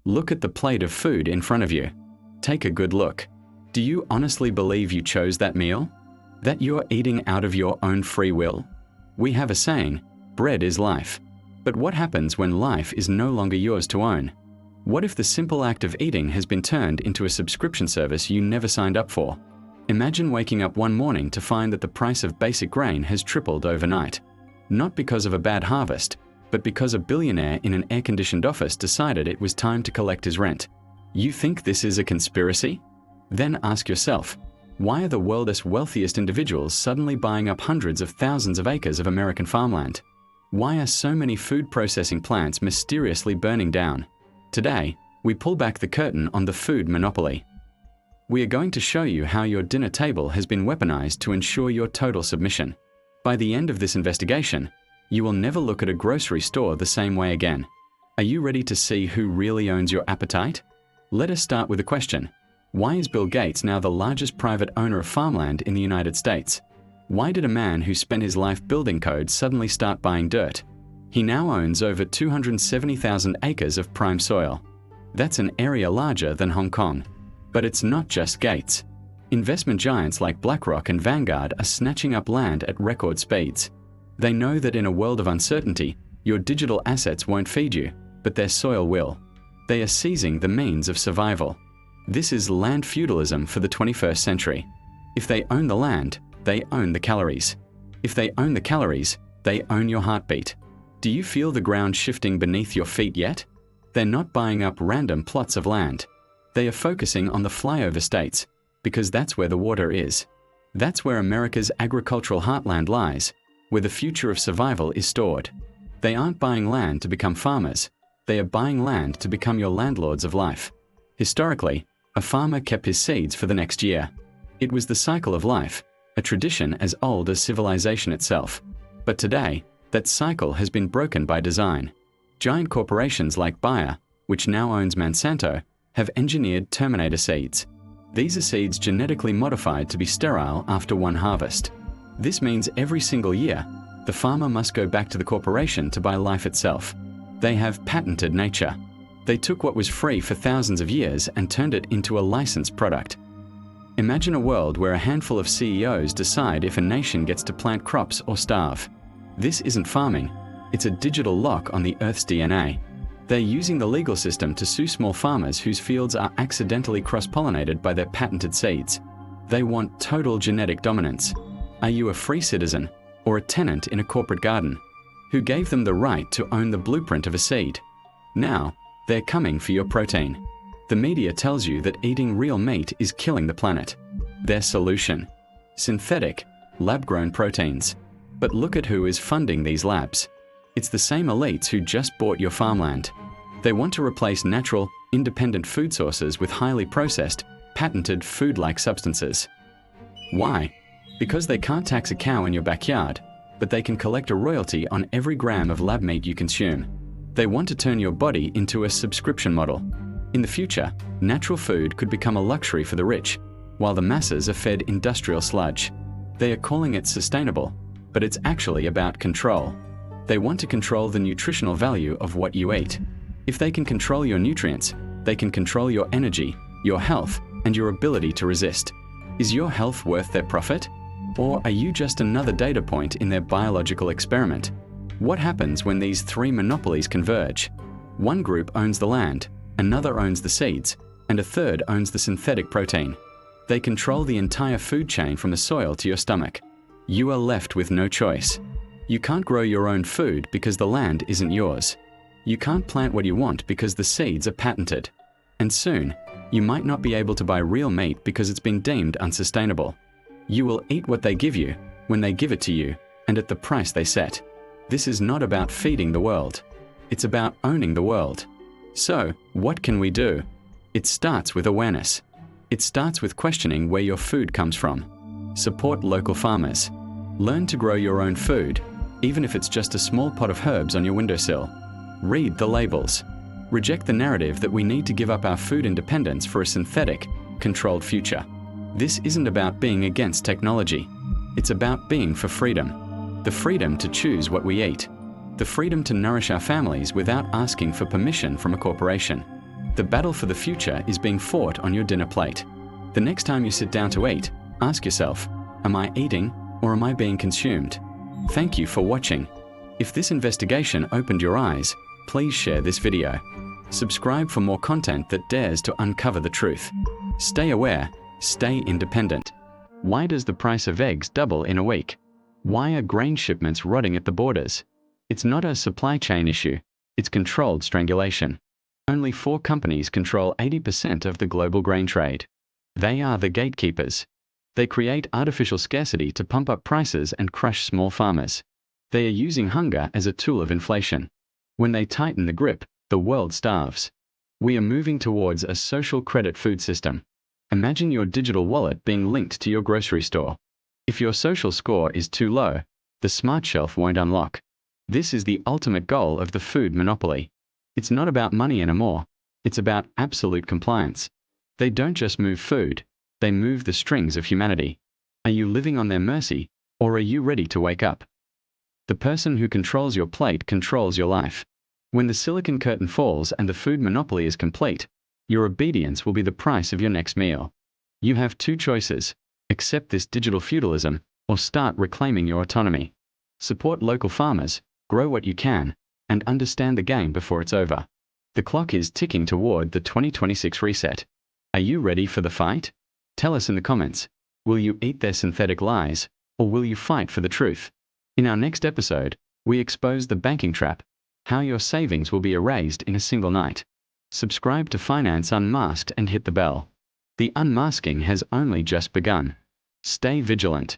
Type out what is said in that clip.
Look at the plate of food in front of you. Take a good look. Do you honestly believe you chose that meal? That you're eating out of your own free will? We have a saying, bread is life. But what happens when life is no longer yours to own? What if the simple act of eating has been turned into a subscription service you never signed up for? Imagine waking up one morning to find that the price of basic grain has tripled overnight. Not because of a bad harvest, but because a billionaire in an air-conditioned office decided it was time to collect his rent. You think this is a conspiracy? Then ask yourself, why are the world's wealthiest individuals suddenly buying up hundreds of thousands of acres of American farmland? Why are so many food processing plants mysteriously burning down? Today, we pull back the curtain on the food monopoly. We are going to show you how your dinner table has been weaponized to ensure your total submission. By the end of this investigation, you will never look at a grocery store the same way again. Are you ready to see who really owns your appetite? Let us start with a question. Why is Bill Gates now the largest private owner of farmland in the United States? Why did a man who spent his life building code suddenly start buying dirt? He now owns over 270,000 acres of prime soil. That's an area larger than Hong Kong. But it's not just Gates. Investment giants like BlackRock and Vanguard are snatching up land at record speeds. They know that in a world of uncertainty, your digital assets won't feed you, but their soil will. They are seizing the means of survival. This is land feudalism for the 21st century. If they own the land, they own the calories. If they own the calories, they own your heartbeat. Do you feel the ground shifting beneath your feet yet? They're not buying up random plots of land. They are focusing on the flyover states, because that's where the water is. That's where America's agricultural heartland lies, where the future of survival is stored. They aren't buying land to become farmers. They are buying land to become your landlords of life. Historically, a farmer kept his seeds for the next year. It was the cycle of life, a tradition as old as civilization itself. But today, that cycle has been broken by design. Giant corporations like Bayer, which now owns Monsanto, have engineered Terminator Seeds. These are seeds genetically modified to be sterile after one harvest. This means every single year, the farmer must go back to the corporation to buy life itself. They have patented nature. They took what was free for thousands of years and turned it into a licensed product. Imagine a world where a handful of CEOs decide if a nation gets to plant crops or starve. This isn't farming, it's a digital lock on the Earth's DNA. They're using the legal system to sue small farmers whose fields are accidentally cross-pollinated by their patented seeds. They want total genetic dominance. Are you a free citizen or a tenant in a corporate garden? Who gave them the right to own the blueprint of a seed? Now, they're coming for your protein. The media tells you that eating real meat is killing the planet. Their solution: synthetic, lab-grown proteins. But look at who is funding these labs. It's the same elites who just bought your farmland. They want to replace natural, independent food sources with highly processed, patented food-like substances. Why? Because they can't tax a cow in your backyard, but they can collect a royalty on every gram of lab meat you consume. They want to turn your body into a subscription model. In the future, natural food could become a luxury for the rich, while the masses are fed industrial sludge. They are calling it sustainable, but it's actually about control. They want to control the nutritional value of what you eat. If they can control your nutrients, they can control your energy, your health, and your ability to resist. Is your health worth their profit? Or are you just another data point in their biological experiment? What happens when these three monopolies converge? One group owns the land, another owns the seeds, and a third owns the synthetic protein. They control the entire food chain from the soil to your stomach. You are left with no choice. You can't grow your own food because the land isn't yours. You can't plant what you want because the seeds are patented. And soon, you might not be able to buy real meat because it's been deemed unsustainable. You will eat what they give you, when they give it to you, and at the price they set. This is not about feeding the world. It's about owning the world. So, what can we do? It starts with awareness. It starts with questioning where your food comes from. Support local farmers. Learn to grow your own food, even if it's just a small pot of herbs on your windowsill. Read the labels. Reject the narrative that we need to give up our food independence for a synthetic, controlled future. This isn't about being against technology. It's about being for freedom. The freedom to choose what we eat. The freedom to nourish our families without asking for permission from a corporation. The battle for the future is being fought on your dinner plate. The next time you sit down to eat, ask yourself, am I eating or am I being consumed? Thank you for watching. If this investigation opened your eyes, please share this video. Subscribe for more content that dares to uncover the truth. Stay aware, stay independent. Why does the price of eggs double in a week? Why are grain shipments rotting at the borders? It's not a supply chain issue, it's controlled strangulation. Only 4 companies control 80% of the global grain trade. They are the gatekeepers. They create artificial scarcity to pump up prices and crush small farmers. They are using hunger as a tool of inflation. When they tighten the grip, the world starves. We are moving towards a social credit food system. Imagine your digital wallet being linked to your grocery store. If your social score is too low, the smart shelf won't unlock. This is the ultimate goal of the food monopoly. It's not about money anymore. It's about absolute compliance. They don't just move food, they move the strings of humanity. Are you living on their mercy, or are you ready to wake up? The person who controls your plate controls your life. When the silicon curtain falls and the food monopoly is complete, your obedience will be the price of your next meal. You have 2 choices: accept this digital feudalism, or start reclaiming your autonomy. Support local farmers, grow what you can, and understand the game before it's over. The clock is ticking toward the 2026 reset. Are you ready for the fight? Tell us in the comments. Will you eat their synthetic lies, or will you fight for the truth? In our next episode, we expose the banking trap, how your savings will be erased in a single night. Subscribe to Finance Unmasked and hit the bell. The unmasking has only just begun. Stay vigilant.